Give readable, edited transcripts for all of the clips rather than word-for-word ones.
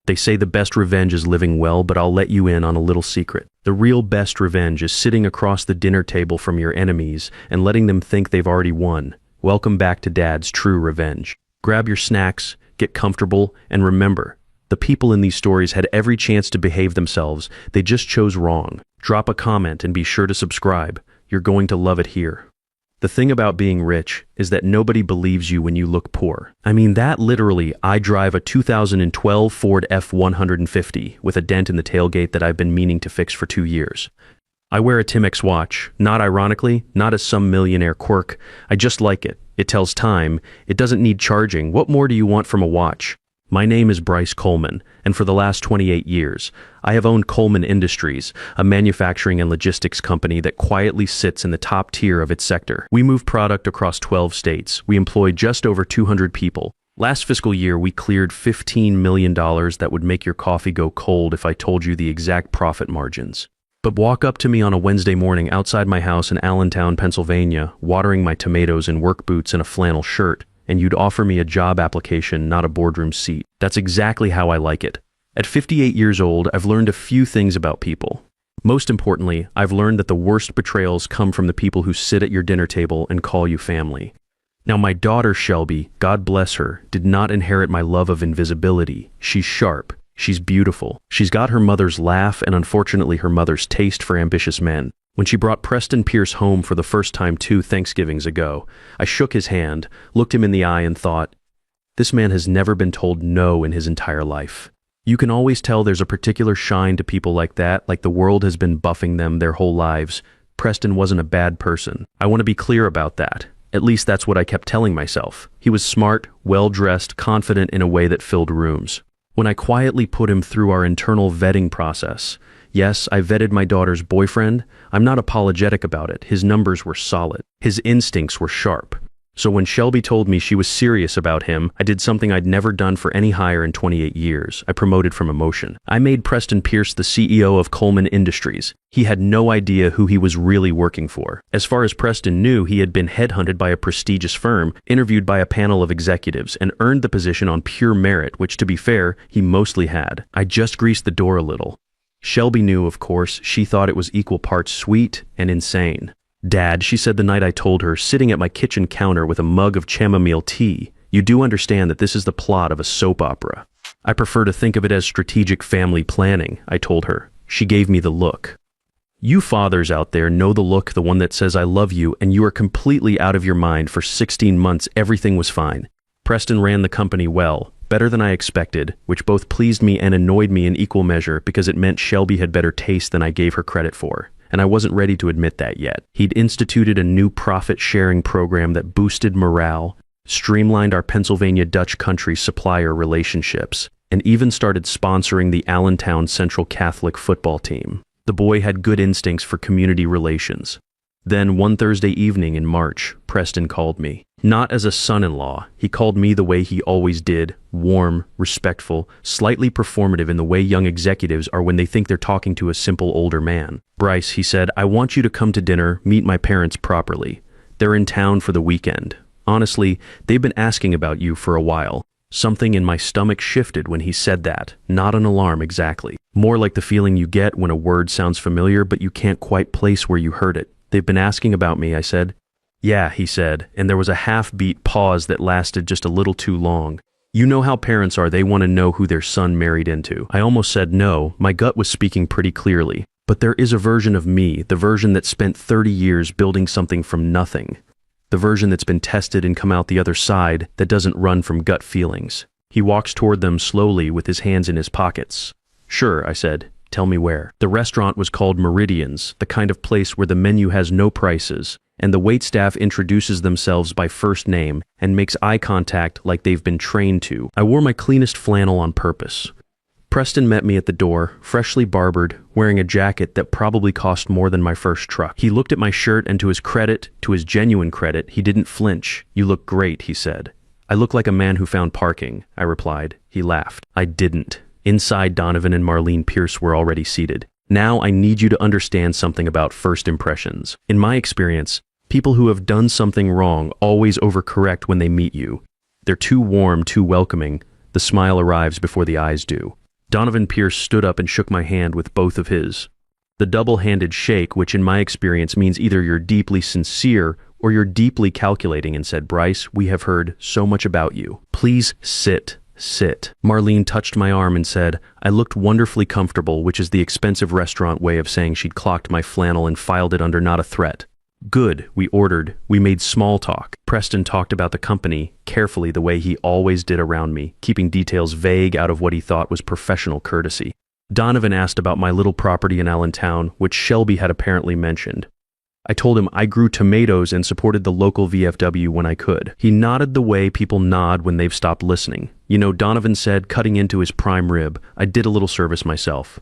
They say the best revenge is living well, but I'll let you in on a little secret. The real best revenge is sitting across the dinner table from your enemies and letting them think they've already won. Welcome back to Dad's true revenge. Grab your snacks, get comfortable, and remember, the people in these stories had every chance to behave themselves. They just chose wrong. Drop a comment and be sure to subscribe. You're going to love it here. The thing about being rich is that nobody believes you when you look poor. I mean that literally. I drive a 2012 Ford F-150 with a dent in the tailgate that I've been meaning to fix for 2 years. I wear a Timex watch, not ironically, not as some millionaire quirk. I just like it. It tells time. It doesn't need charging. What more do you want from a watch? My name is Bryce Coleman, and for the last 28 years, I have owned Coleman Industries, a manufacturing and logistics company that quietly sits in the top tier of its sector. We move product across 12 states. We employ just over 200 people. Last fiscal year, we cleared $15 million that would make your coffee go cold if I told you the exact profit margins. But walk up to me on a Wednesday morning outside my house in Allentown, Pennsylvania, watering my tomatoes in work boots and a flannel shirt, and you'd offer me a job application, not a boardroom seat. That's exactly how I like it. At 58 years old, I've learned a few things about people. Most importantly, I've learned that the worst betrayals come from the people who sit at your dinner table and call you family. Now, my daughter Shelby, God bless her, did not inherit my love of invisibility. She's sharp. She's beautiful. She's got her mother's laugh and unfortunately her mother's taste for ambitious men. When she brought Preston Pierce home for the first time 2 Thanksgivings ago, I shook his hand, looked him in the eye and thought, this man has never been told no in his entire life. You can always tell there's a particular shine to people like that, like the world has been buffing them their whole lives. Preston wasn't a bad person. I want to be clear about that. At least that's what I kept telling myself. He was smart, well-dressed, confident in a way that filled rooms. When I quietly put him through our internal vetting process, yes, I vetted my daughter's boyfriend. I'm not apologetic about it. His numbers were solid. His instincts were sharp. So when Shelby told me she was serious about him, I did something I'd never done for any hire in 28 years. I promoted from emotion. I made Preston Pierce the CEO of Coleman Industries. He had no idea who he was really working for. As far as Preston knew, he had been headhunted by a prestigious firm, interviewed by a panel of executives, and earned the position on pure merit, which, to be fair, he mostly had. I just greased the door a little. Shelby knew, of course. She thought it was equal parts sweet and insane. Dad, she said the night I told her, sitting at my kitchen counter with a mug of chamomile tea, you do understand that this is the plot of a soap opera. I prefer to think of it as strategic family planning, I told her. She gave me the look. You fathers out there know the look, the one that says I love you, and you are completely out of your mind. For 16 months, everything was fine. Preston ran the company well, better than I expected, which both pleased me and annoyed me in equal measure because it meant Shelby had better taste than I gave her credit for. And I wasn't ready to admit that yet. He'd instituted a new profit-sharing program that boosted morale, streamlined our Pennsylvania Dutch country supplier relationships, and even started sponsoring the Allentown Central Catholic football team. The boy had good instincts for community relations. Then, one Thursday evening in March, Preston called me. Not as a son-in-law, he called me the way he always did, warm, respectful, slightly performative in the way young executives are when they think they're talking to a simple older man. Bryce, he said, I want you to come to dinner, meet my parents properly. They're in town for the weekend. Honestly, they've been asking about you for a while. Something in my stomach shifted when he said that, not an alarm exactly. More like the feeling you get when a word sounds familiar but you can't quite place where you heard it. They've been asking about me, I said. Yeah, he said, and there was a half-beat pause that lasted just a little too long. You know how parents are, they want to know who their son married into. I almost said no, my gut was speaking pretty clearly. But there is a version of me, the version that spent 30 years building something from nothing. The version that's been tested and come out the other side, that doesn't run from gut feelings. He walks toward them slowly with his hands in his pockets. Sure, I said. Tell me where. The restaurant was called Meridian's, the kind of place where the menu has no prices, and the waitstaff introduces themselves by first name and makes eye contact like they've been trained to. I wore my cleanest flannel on purpose. Preston met me at the door, freshly barbered, wearing a jacket that probably cost more than my first truck. He looked at my shirt and to his credit, to his genuine credit, he didn't flinch. You look great, he said. I look like a man who found parking, I replied. He laughed. I didn't. Inside, Donovan and Marlene Pierce were already seated. Now I need you to understand something about first impressions. In my experience, people who have done something wrong always overcorrect when they meet you. They're too warm, too welcoming. The smile arrives before the eyes do. Donovan Pierce stood up and shook my hand with both of his. The double-handed shake, which in my experience means either you're deeply sincere or you're deeply calculating, and said, "Bryce, we have heard so much about you. Please sit. Sit." Marlene touched my arm and said, I looked wonderfully comfortable, which is the expensive restaurant way of saying she'd clocked my flannel and filed it under not a threat. Good, we ordered. We made small talk. Preston talked about the company, carefully the way he always did around me, keeping details vague out of what he thought was professional courtesy. Donovan asked about my little property in Allentown, which Shelby had apparently mentioned. I told him I grew tomatoes and supported the local VFW when I could. He nodded the way people nod when they've stopped listening. You know, Donovan said, cutting into his prime rib, I did a little service myself.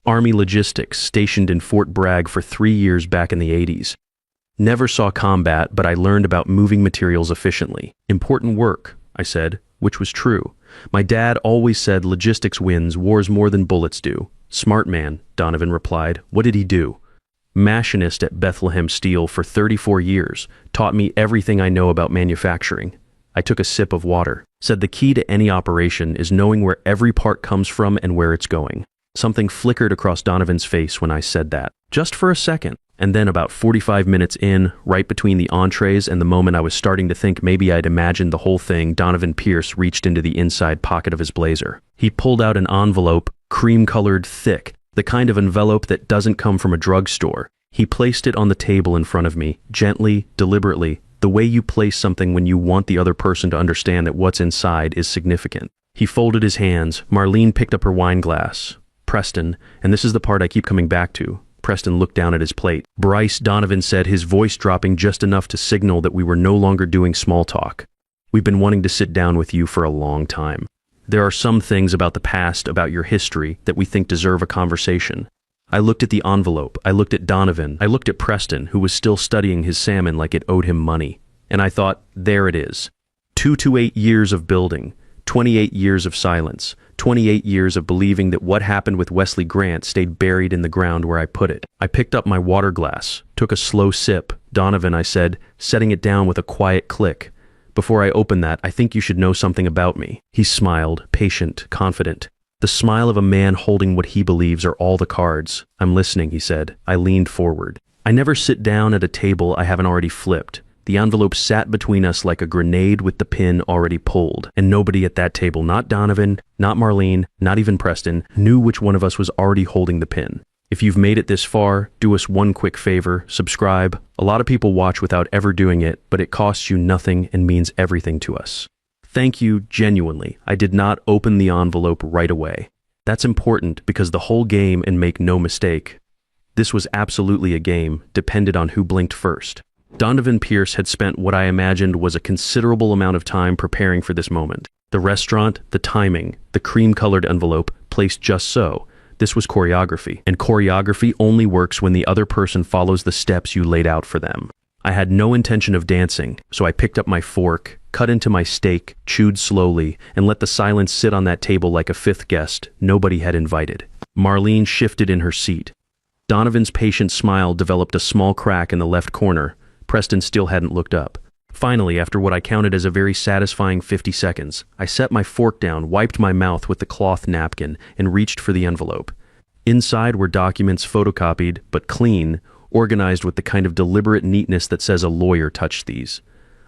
Army logistics, stationed in Fort Bragg for 3 years back in the 80s. Never saw combat, but I learned about moving materials efficiently. Important work, I said, which was true. My dad always said logistics wins wars more than bullets do. Smart man, Donovan replied. What did he do? Machinist at Bethlehem Steel for 34 years, taught me everything I know about manufacturing. I took a sip of water, said the key to any operation is knowing where every part comes from and where it's going. Something flickered across Donovan's face when I said that, just for a second. And then about 45 minutes in, right between the entrees and the moment I was starting to think maybe I'd imagined the whole thing, Donovan Pierce reached into the inside pocket of his blazer. He pulled out an envelope, cream-colored, thick, the kind of envelope that doesn't come from a drugstore. He placed it on the table in front of me, gently, deliberately, the way you place something when you want the other person to understand that what's inside is significant. He folded his hands. Marlene picked up her wine glass. Preston, and this is the part I keep coming back to. Preston looked down at his plate. Bryce, Donovan said, his voice dropping just enough to signal that we were no longer doing small talk. We've been wanting to sit down with you for a long time. There are some things about the past, about your history, that we think deserve a conversation. I looked at the envelope, I looked at Donovan, I looked at Preston, who was still studying his salmon like it owed him money. And I thought, there it is. 2 to 8 years of building, 28 years of silence, 28 years of believing that what happened with Wesley Grant stayed buried in the ground where I put it. I picked up my water glass, took a slow sip. Donovan, I said, setting it down with a quiet click. Before I open that, I think you should know something about me. He smiled, patient, confident. The smile of a man holding what he believes are all the cards. I'm listening, he said. I leaned forward. I never sit down at a table I haven't already flipped. The envelope sat between us like a grenade with the pin already pulled, and nobody at that table, not Donovan, not Marlene, not even Preston, knew which one of us was already holding the pin. If you've made it this far, do us one quick favor, subscribe. A lot of people watch without ever doing it, but it costs you nothing and means everything to us. Thank you, genuinely. I did not open the envelope right away. That's important because the whole game, and make no mistake, this was absolutely a game, depended on who blinked first. Donovan Pierce had spent what I imagined was a considerable amount of time preparing for this moment. The restaurant, the timing, the cream-colored envelope, placed just so. This was choreography, and choreography only works when the other person follows the steps you laid out for them. I had no intention of dancing, so I picked up my fork, cut into my steak, chewed slowly, and let the silence sit on that table like a fifth guest nobody had invited. Marlene shifted in her seat. Donovan's patient smile developed a small crack in the left corner. Preston still hadn't looked up. Finally, after what I counted as a very satisfying 50 seconds, I set my fork down, wiped my mouth with the cloth napkin, and reached for the envelope. Inside were documents photocopied, but clean, organized with the kind of deliberate neatness that says a lawyer touched these.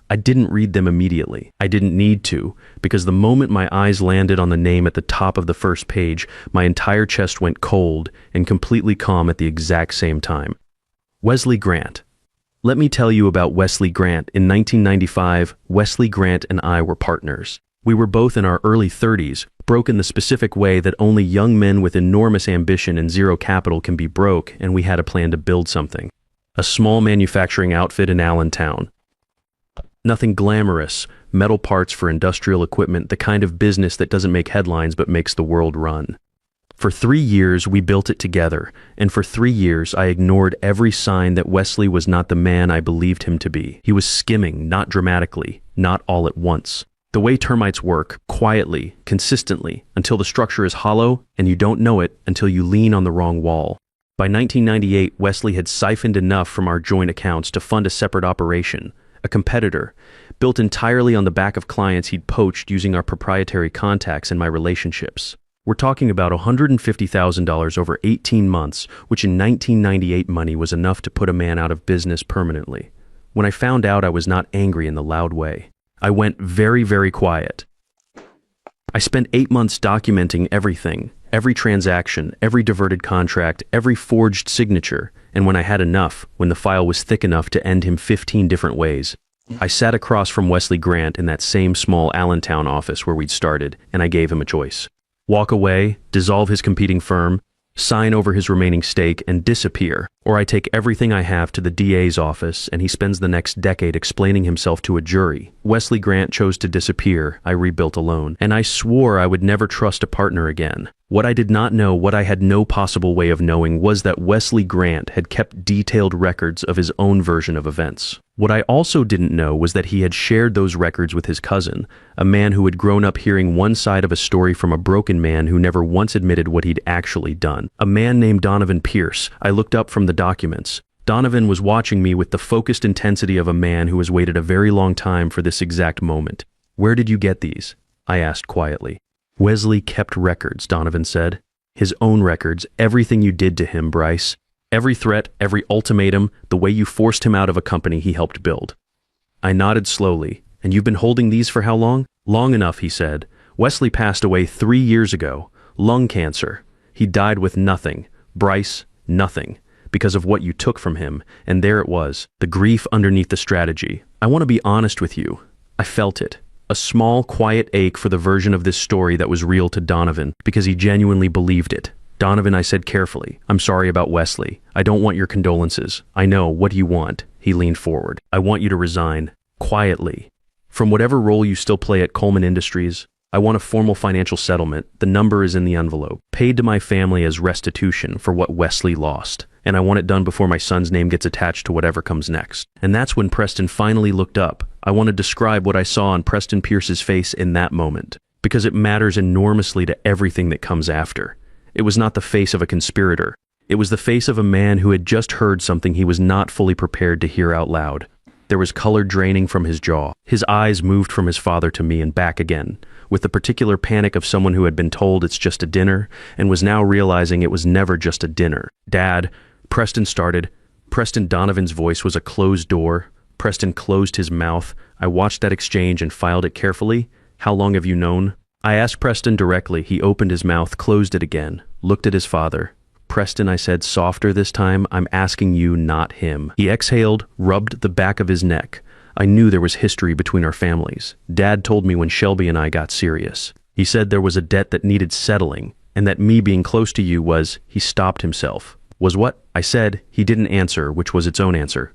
I didn't read them immediately. I didn't need to, because the moment my eyes landed on the name at the top of the first page, my entire chest went cold and completely calm at the exact same time. Wesley Grant. Let me tell you about Wesley Grant. In 1995, Wesley Grant and I were partners. We were both in our early 30s, broke in the specific way that only young men with enormous ambition and zero capital can be broke, and we had a plan to build something. A small manufacturing outfit in Allentown. Nothing glamorous, metal parts for industrial equipment, the kind of business that doesn't make headlines but makes the world run. For 3 years, we built it together, and for 3 years, I ignored every sign that Wesley was not the man I believed him to be. He was skimming, not dramatically, not all at once. The way termites work, quietly, consistently, until the structure is hollow, and you don't know it until you lean on the wrong wall. By 1998, Wesley had siphoned enough from our joint accounts to fund a separate operation, a competitor, built entirely on the back of clients he'd poached using our proprietary contacts and my relationships. We're talking about $150,000 over 18 months, which in 1998 money was enough to put a man out of business permanently. When I found out, I was not angry in the loud way. I went very, very quiet. I spent 8 months documenting everything, every transaction, every diverted contract, every forged signature, and when I had enough, when the file was thick enough to end him 15 different ways, I sat across from Wesley Grant in that same small Allentown office where we'd started, and I gave him a choice. Walk away, dissolve his competing firm, sign over his remaining stake, and disappear, or I take everything I have to the DA's office and he spends the next decade explaining himself to a jury. Wesley Grant chose to disappear. I rebuilt alone, and I swore I would never trust a partner again. What I did not know, what I had no possible way of knowing, was that Wesley Grant had kept detailed records of his own version of events. What I also didn't know was that he had shared those records with his cousin, a man who had grown up hearing one side of a story from a broken man who never once admitted what he'd actually done. A man named Donovan Pierce. I looked up from the documents. Donovan was watching me with the focused intensity of a man who has waited a very long time for this exact moment. "Where did you get these?" I asked quietly. "Wesley kept records," Donovan said. "His own records, everything you did to him, Bryce. Every threat, every ultimatum, the way you forced him out of a company he helped build." I nodded slowly. "And you've been holding these for how long?" "Long enough," he said. "Wesley passed away 3 years ago. Lung cancer. He died with nothing. Bryce, nothing. Because of what you took from him. And there it was, the grief underneath the strategy. I want to be honest with you. I felt it. A small, quiet ache for the version of this story that was real to Donovan, because he genuinely believed it. "Donovan," I said carefully, "I'm sorry about Wesley. I don't want your condolences. I know, what do you want?" He leaned forward. "I want you to resign. Quietly. From whatever role you still play at Coleman Industries. I want a formal financial settlement. The number is in the envelope. Paid to my family as restitution for what Wesley lost. And I want it done before my son's name gets attached to whatever comes next." And that's when Preston finally looked up. I want to describe what I saw on Preston Pierce's face in that moment, because it matters enormously to everything that comes after. It was not the face of a conspirator. It was the face of a man who had just heard something he was not fully prepared to hear out loud. There was color draining from his jaw. His eyes moved from his father to me and back again, with the particular panic of someone who had been told it's just a dinner and was now realizing it was never just a dinner. "Dad," Preston started. Preston Donovan's voice was a closed door. Preston closed his mouth. I watched that exchange and filed it carefully. "How long have you known?" I asked Preston directly. He opened his mouth, closed it again, looked at his father. "Preston," I said, softer this time, "I'm asking you, not him." He exhaled, rubbed the back of his neck. I knew there was history between our families. Dad told me when Shelby and I got serious. He said there was a debt that needed settling, and that me being close to you was— He stopped himself. "Was what?" I said. He didn't answer, which was its own answer.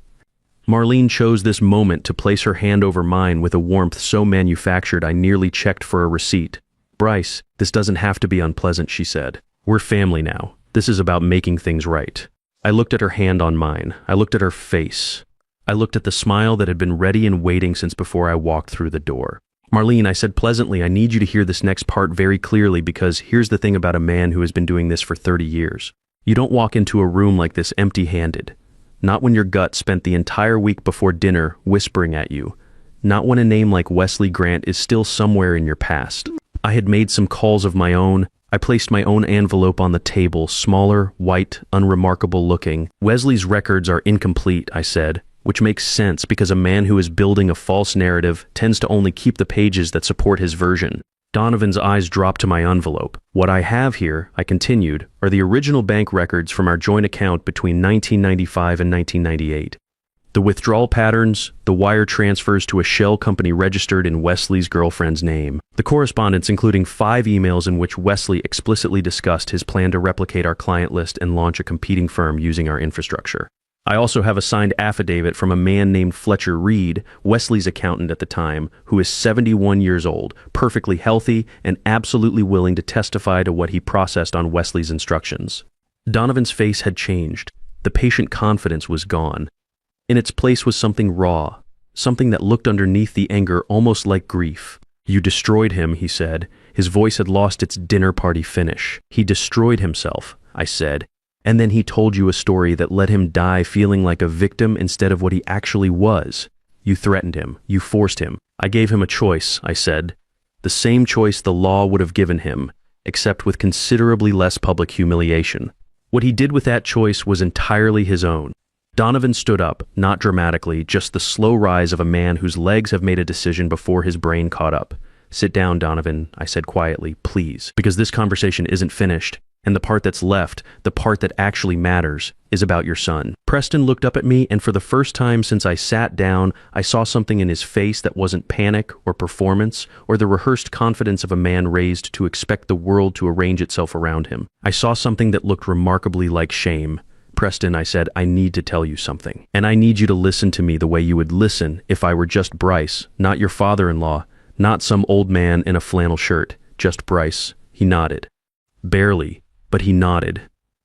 Marlene chose this moment to place her hand over mine with a warmth so manufactured I nearly checked for a receipt. "Bryce, this doesn't have to be unpleasant," she said. "We're family now. This is about making things right." I looked at her hand on mine. I looked at her face. I looked at the smile that had been ready and waiting since before I walked through the door. "Marlene," I said pleasantly, "I need you to hear this next part very clearly, because here's the thing about a man who has been doing this for 30 years. You don't walk into a room like this empty-handed. Not when your gut spent the entire week before dinner whispering at you. Not when a name like Wesley Grant is still somewhere in your past. I had made some calls of my own. I placed my own envelope on the table, smaller, white, unremarkable looking. "Wesley's records are incomplete," I said, which makes sense because a man who is building a false narrative tends to only keep the pages that support his version. Donovan's eyes dropped to my envelope. "What I have here," I continued, "are the original bank records from our joint account between 1995 and 1998. The withdrawal patterns, the wire transfers to a shell company registered in Wesley's girlfriend's name. The correspondence including 5 emails in which Wesley explicitly discussed his plan to replicate our client list and launch a competing firm using our infrastructure. I also have a signed affidavit from a man named Fletcher Reed, Wesley's accountant at the time, who is 71 years old, perfectly healthy, and absolutely willing to testify to what he processed on Wesley's instructions." Donovan's face had changed. The patient confidence was gone. In its place was something raw, something that looked underneath the anger almost like grief. "You destroyed him," he said. His voice had lost its dinner party finish. "He destroyed himself," I said. "And then he told you a story that let him die feeling like a victim instead of what he actually was. You threatened him. You forced him. I gave him a choice," I said. "The same choice the law would have given him. except with considerably less public humiliation. What he did with that choice was entirely his own. Donovan stood up, not dramatically, just the slow rise of a man whose legs have made a decision before his brain caught up. "Sit down, Donovan," I said quietly, "please, because this conversation isn't finished, and the part that's left, the part that actually matters, is about your son." Preston looked up at me, and for the first time since I sat down, I saw something in his face that wasn't panic or performance or the rehearsed confidence of a man raised to expect the world to arrange itself around him. I saw something that looked remarkably like shame. "Preston," I said, "I need to tell you something. And I need you to listen to me the way you would listen if I were just Bryce, not your father-in-law, not some old man in a flannel shirt, just Bryce." He nodded. Barely, but he nodded.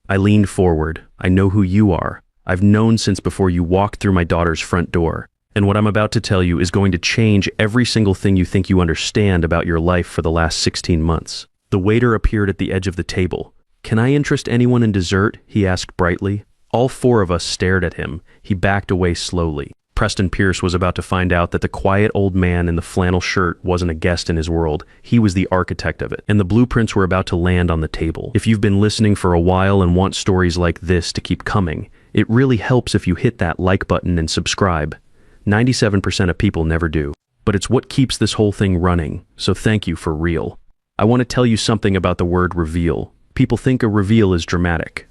I leaned forward. "I know who you are. I've known since before you walked through my daughter's front door. And what I'm about to tell you is going to change every single thing you think you understand about your life for the last 16 months. The waiter appeared at the edge of the table. "Can I interest anyone in dessert?" he asked brightly. All four of us stared at him. He backed away slowly. Preston Pierce was about to find out that the quiet old man in the flannel shirt wasn't a guest in his world. He was the architect of it, and the blueprints were about to land on the table. If you've been listening for a while and want stories like this to keep coming, it really helps if you hit that like button and subscribe. 97% of people never do. But it's what keeps this whole thing running, so thank you for real. I want to tell you something about the word reveal. People think a reveal is dramatic.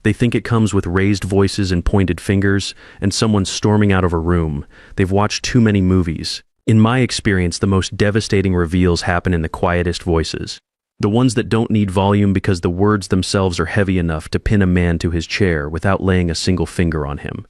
They think it comes with raised voices and pointed fingers, and someone storming out of a room. They've watched too many movies. In my experience, the most devastating reveals happen in the quietest voices. The ones that don't need volume because the words themselves are heavy enough to pin a man to his chair without laying a single finger on him.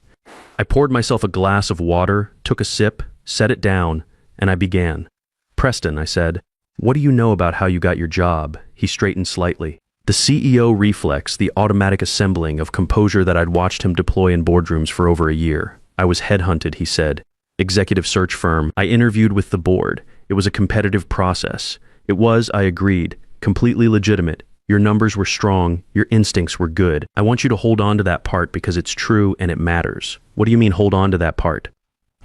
I poured myself a glass of water, took a sip, set it down, and I began. "Preston," I said, "what do you know about how you got your job?" He straightened slightly. The CEO reflex, the automatic assembling of composure that I'd watched him deploy in boardrooms for over a year. "I was headhunted," he said. "Executive search firm. I interviewed with the board. It was a competitive process. It was, I agreed, completely legitimate. Your numbers were strong. Your instincts were good. I want you to hold on to that part because it's true and it matters." "What do you mean, hold on to that part?"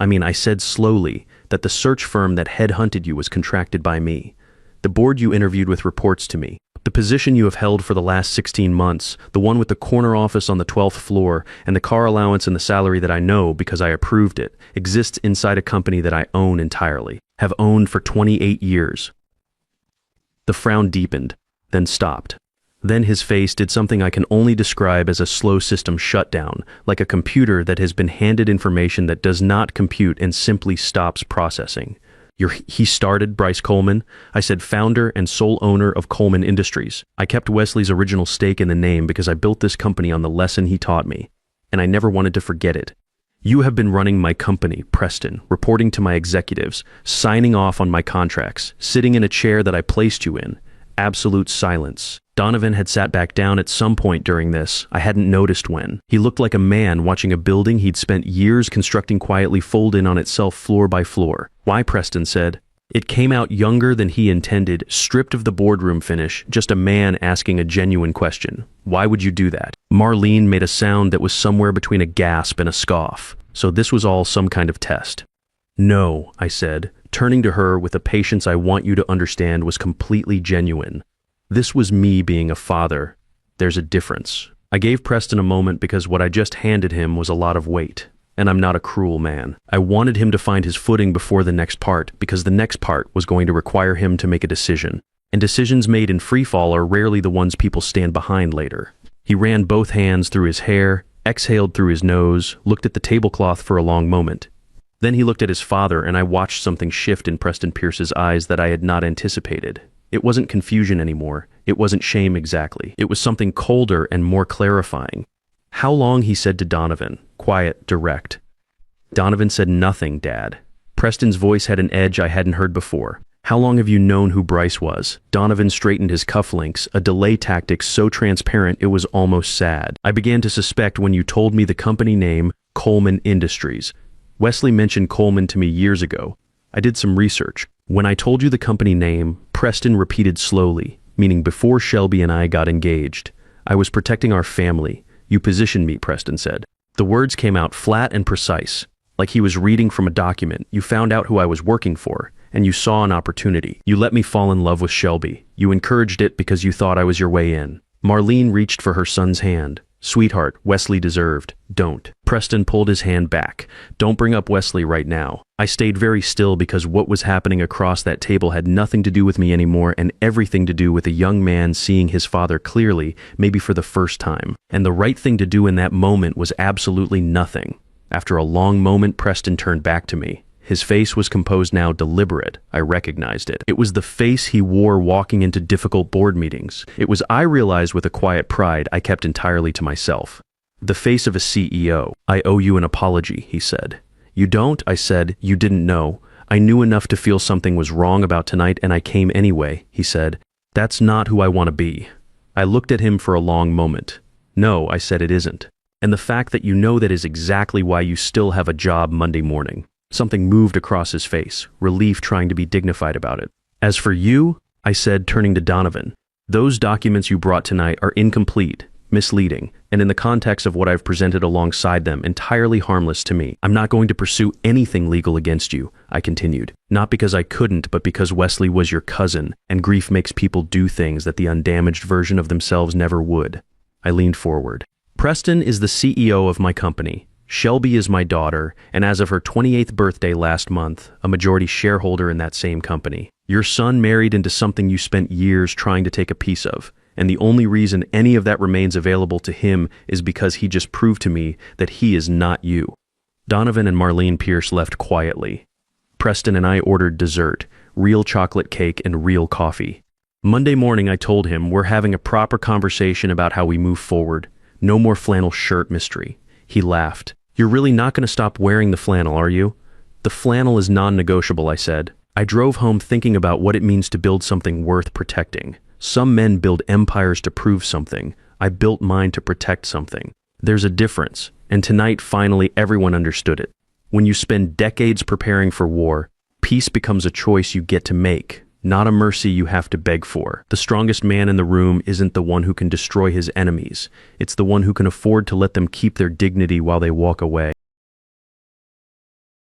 I said slowly that the search firm that headhunted you was contracted by me. The board you interviewed with reports to me. The position you have held for the last 16 months, the one with the corner office on the 12th floor, and the car allowance and the salary that I know because I approved it, exists inside a company that I own entirely, have owned for 28 years. The frown deepened, then stopped. Then his face did something I can only describe as a slow system shutdown, like a computer that has been handed information that does not compute and simply stops processing. He started Bryce Coleman. I said founder and sole owner of Coleman Industries. I kept Wesley's original stake in the name because I built this company on the lesson he taught me, and I never wanted to forget it. You have been running my company, Preston, reporting to my executives, signing off on my contracts, sitting in a chair that I placed you in. Absolute silence. Donovan had sat back down at some point during this. I hadn't noticed when. He looked like a man watching a building he'd spent years constructing quietly fold in on itself floor by floor. "Why?" Preston said. It came out younger than he intended, stripped of the boardroom finish, just a man asking a genuine question. "Why would you do that?" Marlene made a sound that was somewhere between a gasp and a scoff. So this was all some kind of test. "No," I said, turning to her with a patience I want you to understand was completely genuine. "This was me being a father. There's a difference." I gave Preston a moment because what I just handed him was a lot of weight. And I'm not a cruel man. I wanted him to find his footing before the next part because the next part was going to require him to make a decision. And decisions made in free fall are rarely the ones people stand behind later. He ran both hands through his hair, exhaled through his nose, looked at the tablecloth for a long moment. Then he looked at his father, and I watched something shift in Preston Pierce's eyes that I had not anticipated. It wasn't confusion anymore. It wasn't shame exactly. It was something colder and more clarifying. "How long?" he said to Donovan. Quiet, direct. Donovan said nothing, Dad. Preston's voice had an edge I hadn't heard before. "How long have you known who Bryce was?" Donovan straightened his cufflinks, a delay tactic so transparent it was almost sad. "I began to suspect when you told me the company name, Coleman Industries. Wesley mentioned Coleman to me years ago. I did some research. When I told you the company name," Preston repeated slowly, meaning before Shelby and I got engaged, "I was protecting our family. You positioned me," Preston said. The words came out flat and precise, like he was reading from a document. "You found out who I was working for, and you saw an opportunity. You let me fall in love with Shelby. You encouraged it because you thought I was your way in. Marlene reached for her son's hand. Sweetheart, Wesley deserved. Don't. Preston pulled his hand back. Don't bring up Wesley right now. I stayed very still because what was happening across that table had nothing to do with me anymore and everything to do with a young man seeing his father clearly, maybe for the first time. And the right thing to do in that moment was absolutely nothing. After a long moment, Preston turned back to me. His face was composed now, deliberate. I recognized it. It was the face he wore walking into difficult board meetings. It was, I realized with a quiet pride, I kept entirely to myself. The face of a CEO. I owe you an apology, he said. You don't? I said. You didn't know. I knew enough to feel something was wrong about tonight and I came anyway, he said. That's not who I want to be. I looked at him for a long moment. No, I said, it isn't. And the fact that you know that is exactly why you still have a job Monday morning. Something moved across his face, relief trying to be dignified about it. As for you, I said, turning to Donovan, those documents you brought tonight are incomplete, misleading, and in the context of what I've presented alongside them, entirely harmless to me. I'm not going to pursue anything legal against you, I continued. Not because I couldn't, but because Wesley was your cousin, and grief makes people do things that the undamaged version of themselves never would. I leaned forward. Preston is the CEO of my company. Shelby is my daughter, and as of her 28th birthday last month, a majority shareholder in that same company. Your son married into something you spent years trying to take a piece of, and the only reason any of that remains available to him is because he just proved to me that he is not you. Donovan and Marlene Pierce left quietly. Preston and I ordered dessert, real chocolate cake and real coffee. Monday morning I told him we're having a proper conversation about how we move forward. No more flannel shirt mystery. He laughed. You're really not going to stop wearing the flannel, are you? The flannel is non-negotiable, I said. I drove home thinking about what it means to build something worth protecting. Some men build empires to prove something. I built mine to protect something. There's a difference, and tonight finally everyone understood it. When you spend decades preparing for war, peace becomes a choice you get to make, not a mercy you have to beg for. The strongest man in the room isn't the one who can destroy his enemies. It's the one who can afford to let them keep their dignity while they walk away.